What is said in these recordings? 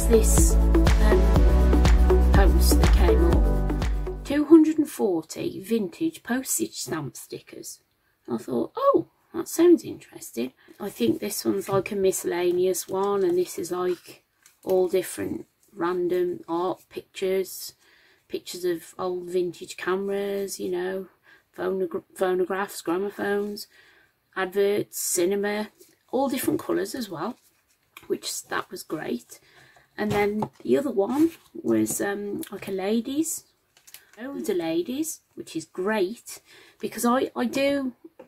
this post that came up, 240 vintage postage stamp stickers. I thought, oh, that sounds interesting. I think this one's like a miscellaneous one, and this is like all different random art pictures of old vintage cameras, you know, phonographs, gramophones, adverts, cinema, all different colours as well, which that was great. And then the other one was like a ladies, loads of ladies, which is great, because I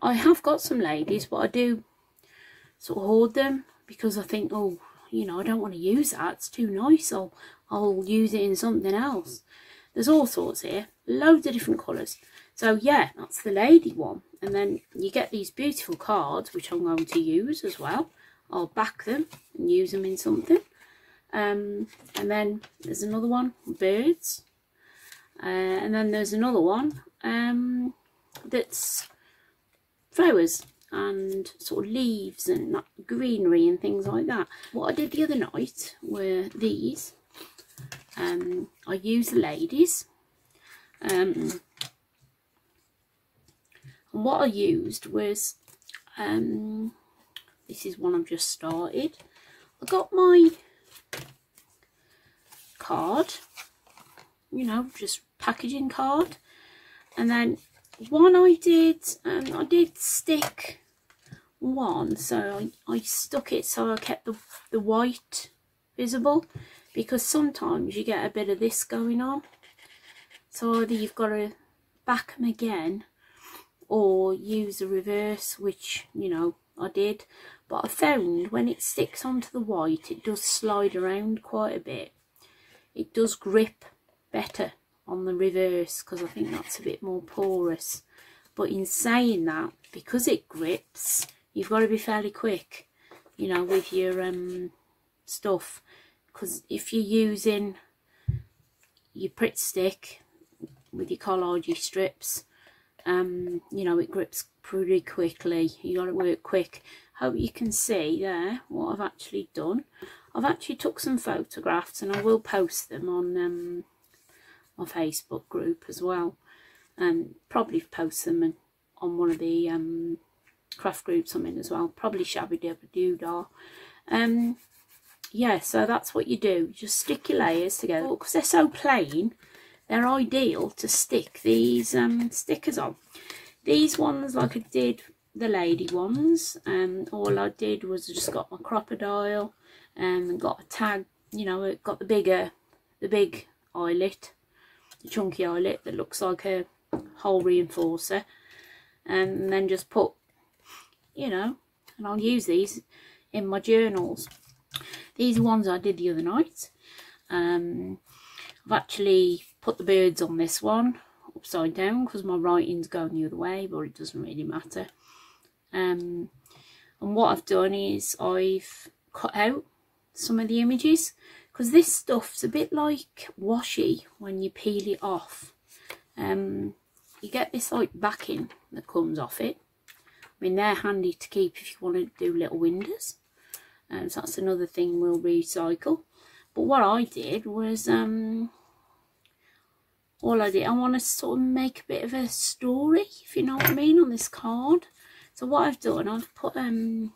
have got some ladies, but I do sort of hoard them, because I think, oh, you know, I don't want to use that, it's too nice, I'll use it in something else. There's all sorts here, loads of different colours. So yeah, that's the lady one. And then you get these beautiful cards, which I'm going to use as well. I'll back them and use them in something. And then there's another one, birds. And then there's another one that's flowers and sort of leaves and greenery and things like that. What I did the other night were these. I used the ladies. And what I used was, this is one I've just started. I got my card, you know, just packaging card, and then one I did stick one, so I stuck it so I kept the white visible, because sometimes you get a bit of this going on, so either you've got to back them again or use the reverse, which, you know, I did. But I found when it sticks onto the white, it does slide around quite a bit. It does grip better on the reverse, because I think that's a bit more porous. But in saying that, because it grips, you've got to be fairly quick, you know, with your stuff, because if you're using your Pritt stick with your collage strips, you know, it grips pretty quickly. You got to work quick. Hope you can see there what I've actually done. I've actually took some photographs, and I will post them on my Facebook group as well, and probably post them on one of the craft groups I'm in as well, probably Shabby Dabba Doodah. Yeah, so that's what you do. You just stick your layers together, because they're so plain. They're ideal to stick these stickers on. These ones, like I did the lady ones, all I did was I just got my crocodile and got a tag, you know, it got the big eyelet, the chunky eyelet that looks like a hole reinforcer, and then just put, you know, and I'll use these in my journals. These are ones I did the other night. I've actually put the birds on this one upside down, because my writing's going the other way, but it doesn't really matter. And what I've done is I've cut out some of the images, because this stuff's a bit like washi when you peel it off. You get this like backing that comes off it. I mean, they're handy to keep if you want to do little windows. So that's another thing we'll recycle. But what I did was, I want to sort of make a bit of a story, if you know what I mean, on this card. So what I've done, I've put a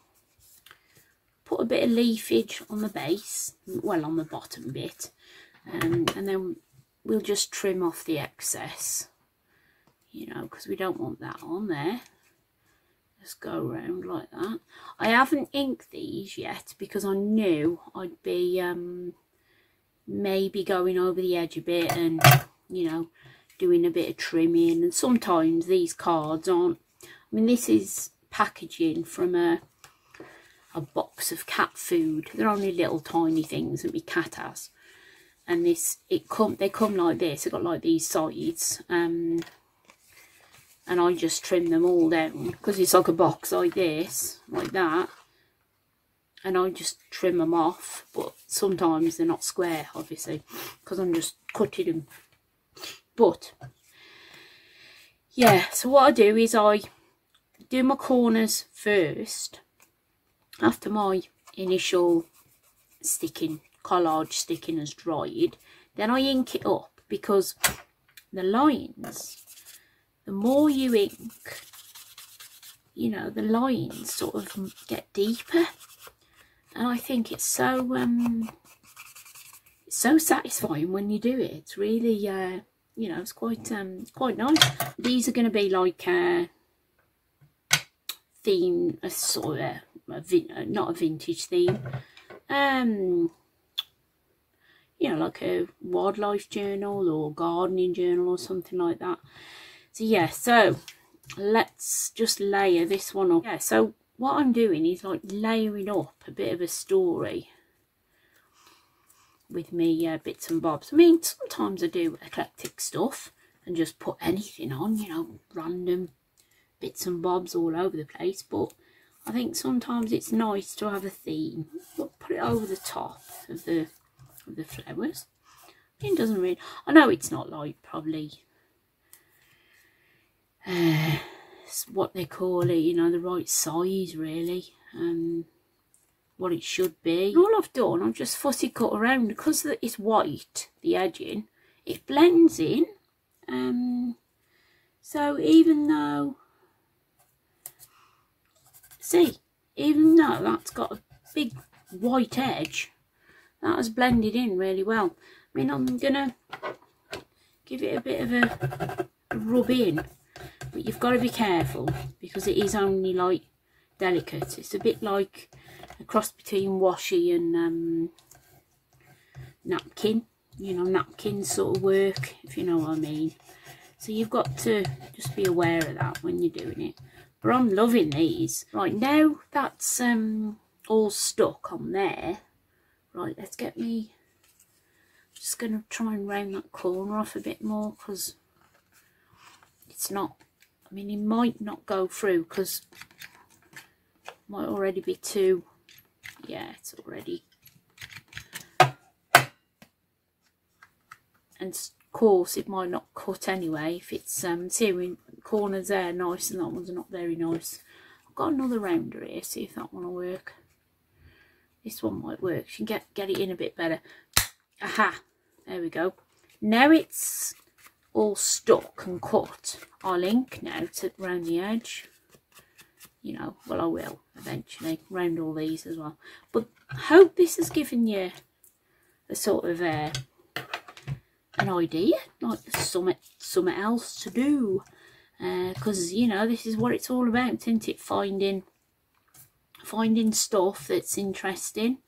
bit of leafage on the base, well, on the bottom bit, and then we'll just trim off the excess, you know, because we don't want that on there. Just go around like that. I haven't inked these yet, because I knew I'd be maybe going over the edge a bit, and, you know, doing a bit of trimming. And sometimes these cards aren't, I mean, this is packaging from a box of cat food. They're only little tiny things that my cat has, and they come like this. They've got like these sides, and I just trim them all down, because it's like a box like this, like that, and I just trim them off. But sometimes they're not square, obviously, because I'm just cutting them. But yeah, so what I do is I do my corners first, after my initial sticking collage sticking has dried, then I ink it up, because the lines, the more you ink, you know, the lines sort of get deeper, and I think it's so satisfying when you do it. It's really you know, it's quite nice. These are going to be like a theme, a sort of not a vintage theme, you know, like a wildlife journal or gardening journal or something like that. So yeah, so let's just layer this one up. Yeah, so what I'm doing is like layering up a bit of a story with me bits and bobs. I mean, sometimes I do eclectic stuff and just put anything on, you know, random bits and bobs all over the place, but I think sometimes it's nice to have a theme, but put it over the top of the flowers. It doesn't really, I know it's not like probably what they call it, you know, the right size really, what it should be. And all I've done, I've just fussy cut around, because it's white, the edging, it blends in. So even though, see, even though that's got a big white edge, that has blended in really well. I mean, I'm gonna give it a bit of a rub in, but you've got to be careful, because it is only like delicate. It's a bit like a cross between washi and napkin, you know, napkin sort of work, if you know what I mean. So you've got to just be aware of that when you're doing it. But I'm loving these. Right, now that's all stuck on there. Right, let's get me, just going to try and round that corner off a bit more, because it's not, I mean, it might not go through, because it might already be too, yeah, it's already, and of course it might not cut anyway if it's see, corners there nice and that one's not very nice. I've got another rounder here, see if that one will work. This one might work. You can get it in a bit better. Aha, there we go. Now it's all stuck and cut, I'll ink now to round the edge. You know, well, I will eventually round all these as well. But I hope this has given you a sort of an idea, like something else to do. Because, you know, this is what it's all about, isn't it? Finding stuff that's interesting,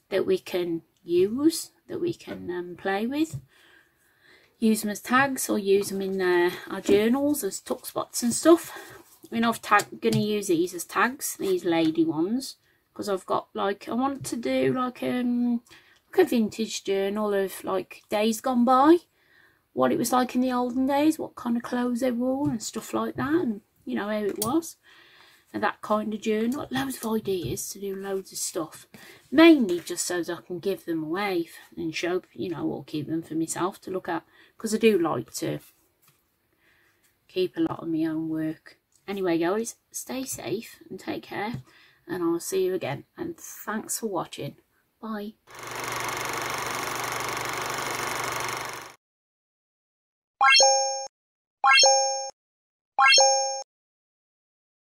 that we can use, that we can play with. Use them as tags, or use them in our journals as tuck spots and stuff. I mean, I'm going to use these as tags, these lady ones, because I've got like, I want to do like a vintage journal of like days gone by, what it was like in the olden days, what kind of clothes they wore and stuff like that, and you know, how it was, and that kind of journal. Loads of ideas to do loads of stuff, mainly just so that I can give them away and show, you know, or keep them for myself to look at, because I do like to keep a lot of my own work. Anyway guys, stay safe and take care, and I'll see you again, and thanks for watching. Bye.